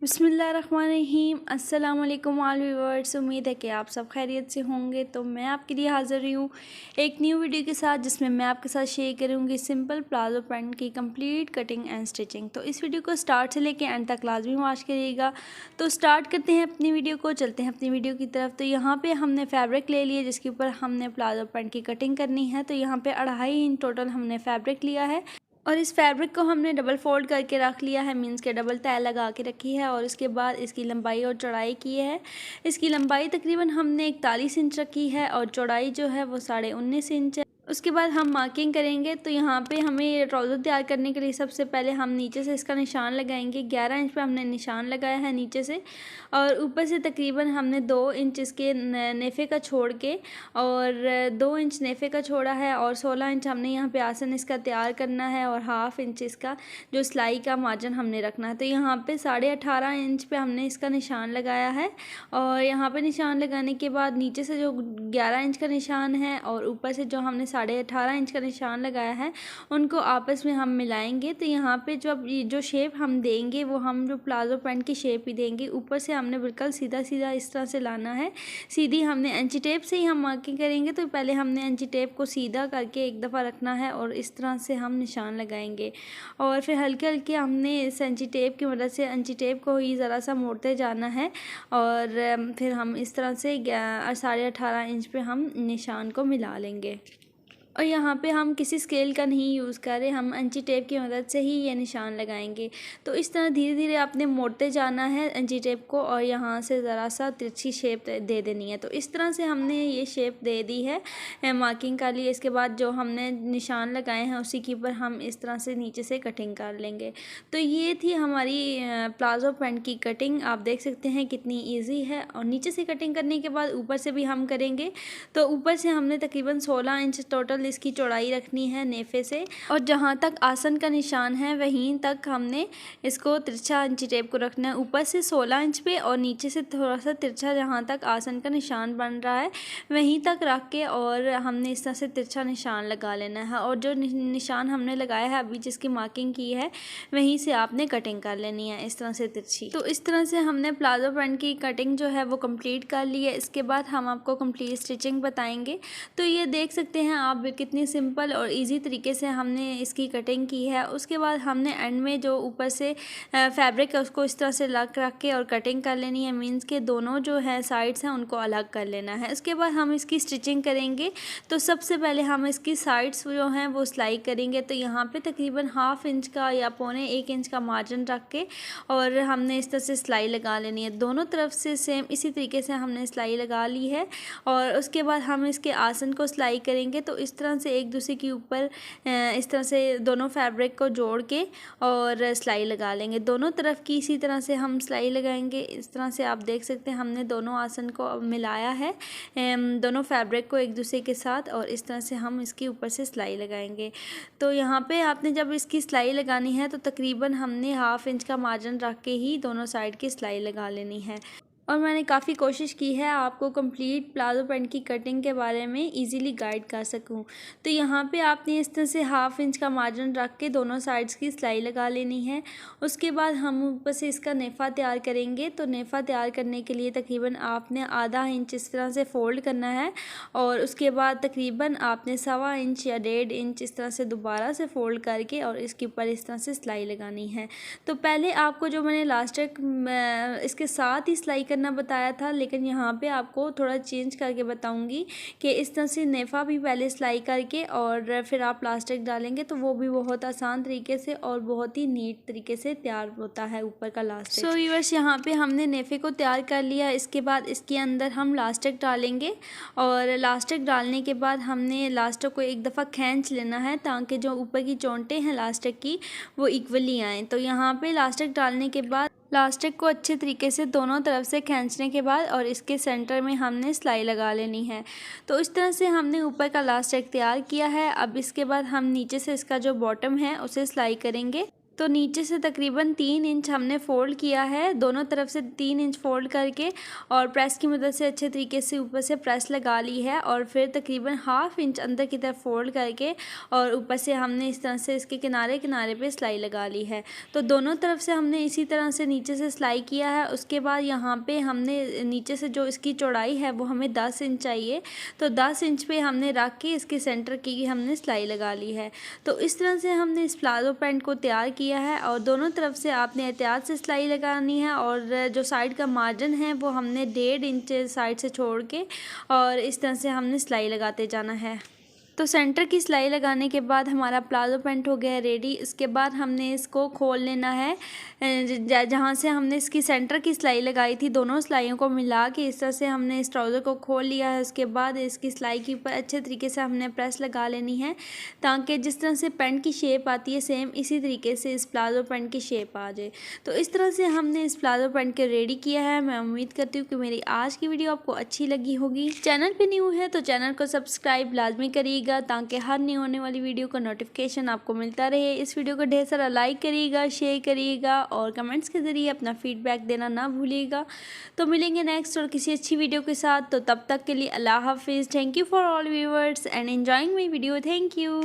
बिस्मिल्लाहिर्रहमानिर्रहीम। अस्सलाम वालेकुम ऑल व्यूअर्स। उम्मीद है कि आप सब खैरियत से होंगे। तो मैं आपके लिए हाज़िर रही हूँ एक न्यू वीडियो के साथ, जिसमें मैं आपके साथ शेयर करूँगी सिंपल प्लाजो पैंट की कंप्लीट कटिंग एंड स्टिचिंग। तो इस वीडियो को स्टार्ट से लेके एंड तक लाजमी वॉच करिएगा। तो स्टार्ट करते हैं अपनी वीडियो को, चलते हैं अपनी वीडियो की तरफ। तो यहाँ पर हमने फैब्रिक ले लिया जिसके ऊपर हमने प्लाजो पैंट की कटिंग करनी है। तो यहाँ पर 2.5 इंच टोटल हमने फैब्रिक लिया है और इस फैब्रिक को हमने डबल फोल्ड करके रख लिया है, मींस के डबल तह लगा के रखी है। और उसके बाद इसकी लंबाई और चौड़ाई की है। इसकी लंबाई तकरीबन हमने 41 इंच रखी है और चौड़ाई जो है वो 19.5 इंच है। उसके बाद हम मार्किंग करेंगे। तो यहाँ पे हमें ट्राउज़र तैयार करने के लिए सबसे पहले हम नीचे से इसका निशान लगाएंगे। 11 इंच पे हमने निशान लगाया है नीचे से, और ऊपर से तकरीबन हमने 2 इंच इसके नेफ़े का छोड़ के और 2 इंच नेफ़े का छोड़ा है और 16 इंच हमने यहाँ पे आसन इसका तैयार करना है और हाफ़ इंच इसका जो सिलाई का मार्जिन हमने रखना है। तो यहाँ पे 18.5 इंच पे हमने इसका निशान लगाया है। और यहाँ पे निशान लगाने के बाद नीचे से जो 11 इंच का निशान है और ऊपर से जो हमने 18.5 इंच का निशान लगाया है, उनको आपस में हम मिलाएंगे। तो यहाँ पे जो शेप हम देंगे वो हम जो प्लाजो पैंट की शेप ही देंगे। ऊपर से हमने बिल्कुल सीधा सीधा इस तरह से लाना है। सीधी हमने इंची टेप से ही हम मार्किंग करेंगे। तो पहले हमने इंची टेप को सीधा करके एक दफ़ा रखना है और इस तरह से हम निशान लगाएंगे। और फिर हल्के हल्के हमने इस इंची टेप की मदद से इंची टेप को ही ज़रा सा मोड़ते जाना है और फिर हम इस तरह से 18.5 इंच पे हम निशान को मिला लेंगे। और यहाँ पे हम किसी स्केल का नहीं यूज़ कर रहे, हम इंची टेप की मदद से ही ये निशान लगाएंगे। तो इस तरह धीरे धीरे आपने मोड़ते जाना है इंची टेप को और यहाँ से ज़रा सा तिरछी शेप दे देनी है। तो इस तरह से हमने ये शेप दे दी है, मार्किंग कर ली। इसके बाद जो हमने निशान लगाए हैं उसी के ऊपर हम इस तरह से नीचे से कटिंग कर लेंगे। तो ये थी हमारी प्लाजो पैंट की कटिंग। आप देख सकते हैं कितनी ईजी है। और नीचे से कटिंग करने के बाद ऊपर से भी हम करेंगे। तो ऊपर से हमने तकरीबन 16 इंच टोटल इसकी चौड़ाई रखनी है नेफे से, और जहाँ तक आसन का निशान है वहीं तक हमने इसको तिरछा इंची टेप को रखना है। ऊपर से 16 इंच पे और नीचे से थोड़ा सा तिरछा, जहाँ तक आसन का निशान बन रहा है वहीं तक रख के और हमने इस तरह से तिरछा निशान लगा लेना है। और जो निशान हमने लगाया है अभी, जिसकी मार्किंग की है, वहीं से आपने कटिंग कर लेनी है इस तरह से तिरछी। तो इस तरह से हमने प्लाजो पैंट की कटिंग जो है वो कंप्लीट कर ली है। इसके बाद हम आपको कंप्लीट स्टिचिंग बताएंगे। तो ये देख सकते हैं आप कितनी सिंपल और इजी तरीके से हमने इसकी कटिंग की है। उसके बाद हमने एंड में जो ऊपर से फैब्रिक है उसको इस तरह से रख के और कटिंग कर लेनी है, मींस के दोनों जो है साइड्स हैं उनको अलग कर लेना है। उसके बाद हम इसकी स्टिचिंग करेंगे। तो सबसे पहले हम इसकी साइड्स जो हैं वो सिलाई करेंगे। तो यहाँ पे तकरीबन हाफ़ इंच का या 1.25 इंच का मार्जिन रख के और हमने इस तरह से सिलाई लगा लेनी है। दोनों तरफ से सेम इसी तरीके से हमने सिलाई लगा ली है। और उसके बाद हम इसके आसन को सिलाई करेंगे। तो इस तरह से एक दूसरे के ऊपर इस तरह से दोनों फैब्रिक को जोड़ के और सिलाई लगा लेंगे। दोनों तरफ की इसी तरह से हम सिलाई लगाएंगे। इस तरह से आप देख सकते हैं हमने दोनों आसन को मिलाया है, दोनों फैब्रिक को एक दूसरे के साथ, और इस तरह से हम इसके ऊपर से सिलाई लगाएंगे। तो यहाँ पे आपने जब इसकी सिलाई लगानी है तो तकरीबन हमने हाफ़ इंच का मार्जिन रख के ही दोनों साइड की सिलाई लगा लेनी है। और मैंने काफ़ी कोशिश की है आपको कंप्लीट प्लाजो पैंट की कटिंग के बारे में इजीली गाइड कर सकूं। तो यहाँ पे आपने इस तरह से हाफ़ इंच का मार्जिन रख के दोनों साइड्स की सिलाई लगा लेनी है। उसके बाद हम ऊपर से इसका नेफ़ा तैयार करेंगे। तो नेफ़ा तैयार करने के लिए तकरीबन आपने आधा इंच इस तरह से फ़ोल्ड करना है और उसके बाद तकरीबन आपने 1.25 इंच या 1.5 इंच इस तरह से दोबारा से फ़ोल्ड करके और इसके ऊपर इस तरह से सिलाई लगानी है। तो पहले आपको जो मैंने लास्ट तक इसके साथ ही सिलाई करना बताया था, लेकिन यहाँ पे आपको थोड़ा चेंज करके बताऊंगी कि इस तरह से नेफ़ा भी पहले सिलाई करके और फिर आप प्लास्टिक डालेंगे तो वो भी बहुत आसान तरीके से और बहुत ही नीट तरीके से तैयार होता है ऊपर का लास्टिक। सो व्यूअर्स, यहाँ पे हमने नेफ़े को तैयार कर लिया। इसके बाद इसके अंदर हम लास्टिक डालेंगे और लास्टिक डालने के बाद हमने लास्टिक को एक दफ़ा खींच लेना है ताकि जो ऊपर की चोंटें हैं लास्टिक की वो इक्वली आएँ। तो यहाँ पे लास्टिक डालने के बाद लास्टिक को अच्छे तरीके से दोनों तरफ से खींचने के बाद और इसके सेंटर में हमने सिलाई लगा लेनी है। तो इस तरह से हमने ऊपर का लास्टिक तैयार किया है। अब इसके बाद हम नीचे से इसका जो बॉटम है उसे सिलाई करेंगे। तो नीचे से तकरीबन 3 इंच हमने फ़ोल्ड किया है, दोनों तरफ से 3 इंच फ़ोल्ड करके और प्रेस की मदद से अच्छे तरीके से ऊपर से प्रेस लगा ली है और फिर तकरीबन हाफ़ इंच अंदर की तरफ फ़ोल्ड करके और ऊपर से हमने इस तरह से इसके किनारे किनारे पे सिलाई लगा ली है। तो दोनों तरफ से हमने इसी तरह से नीचे से सिलाई किया है। उसके बाद यहाँ पे हमने नीचे से जो इसकी चौड़ाई है वो हमें 10 इंच चाहिए, तो 10 इंच पे हमने रख के इसके सेंटर की हमने सिलाई लगा ली है। तो इस तरह से हमने इस प्लाज़ो पैंट को तैयार किया है और दोनों तरफ से आपने एहतियात से सिलाई लगानी है और जो साइड का मार्जिन है वो हमने 1.5 इंच साइड से छोड़ के और इस तरह से हमने सिलाई लगाते जाना है। तो सेंटर की सिलाई लगाने के बाद हमारा प्लाज़ो पैंट हो गया है रेडी। इसके बाद हमने इसको खोल लेना है, जहाँ से हमने इसकी सेंटर की सिलाई लगाई थी दोनों सिलाइयों को मिला के इस तरह से हमने इस ट्राउज़र को खोल लिया है। उसके बाद इसकी सिलाई के ऊपर अच्छे तरीके से हमने प्रेस लगा लेनी है ताकि जिस तरह से पैंट की शेप आती है सेम इसी तरीके से इस प्लाज़ो पैंट की शेप आ जाए। तो इस तरह से हमने इस प्लाज़ो पैंट के रेडी किया है। मैं उम्मीद करती हूँ कि मेरी आज की वीडियो आपको अच्छी लगी होगी। चैनल पे न्यू है तो चैनल को सब्सक्राइब लाजमी करिएगा ताकि हर न्यू होने वाली वीडियो का नोटिफिकेशन आपको मिलता रहे। इस वीडियो को ढेर सारा लाइक करिएगा, शेयर करिएगा और कमेंट्स के ज़रिए अपना फीडबैक देना ना भूलिएगा। तो मिलेंगे नेक्स्ट और किसी अच्छी वीडियो के साथ, तो तब तक के लिए अल्लाह हाफिज़। Thank you for all viewers and enjoying my video. Thank you.